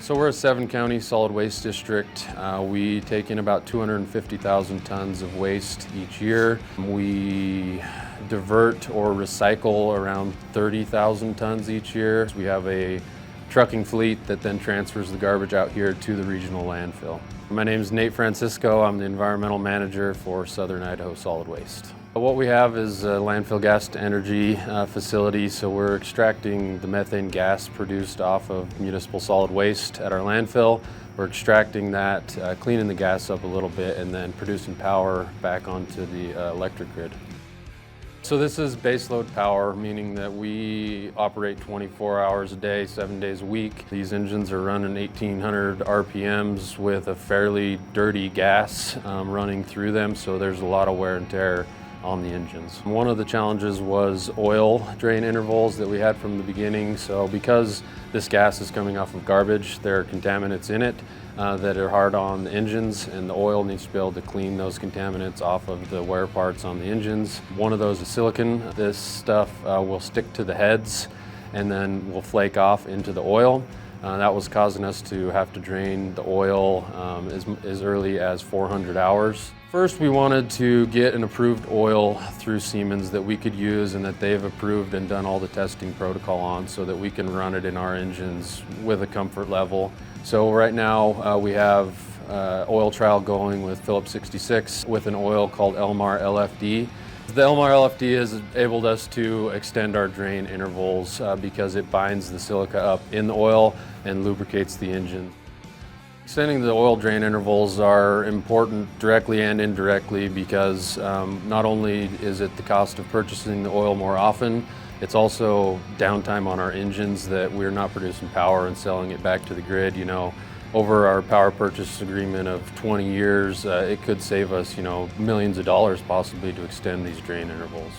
So we're a 7-county solid waste district. We take in about 250,000 tons of waste each year. We divert or recycle around 30,000 tons each year. We have a trucking fleet that then transfers the garbage out here to the regional landfill. My name is Nate Francisco. I'm the environmental manager for Southern Idaho Solid Waste. What we have is a landfill gas to energy facility, so we're extracting the methane gas produced off of municipal solid waste at our landfill. We're extracting that, cleaning the gas up a little bit, and then producing power back onto the electric grid. So this is baseload power, meaning that we operate 24 hours a day, 7 days a week. These engines are running 1,800 RPMs with a fairly dirty gas running through them, so there's a lot of wear and tear on the engines. One of the challenges was oil drain intervals that we had from the beginning. So because this gas is coming off of garbage, there are contaminants in it that are hard on the engines, and the oil needs to be able to clean those contaminants off of the wear parts on the engines. One of those is silicon. This stuff will stick to the heads and then will flake off into the oil. That was causing us to have to drain the oil as early as 400 hours. First, we wanted to get an approved oil through Siemens that we could use and that they've approved and done all the testing protocol on so that we can run it in our engines with a comfort level. So right now we have oil trial going with Phillips 66 with an oil called Elmar LFD. The Elmar LFD has enabled us to extend our drain intervals because it binds the silica up in the oil and lubricates the engine. Extending the oil drain intervals are important directly and indirectly because not only is it the cost of purchasing the oil more often, it's also downtime on our engines that we're not producing power and selling it back to the grid. You know, over our power purchase agreement of 20 years, it could save us, millions of dollars possibly to extend these drain intervals.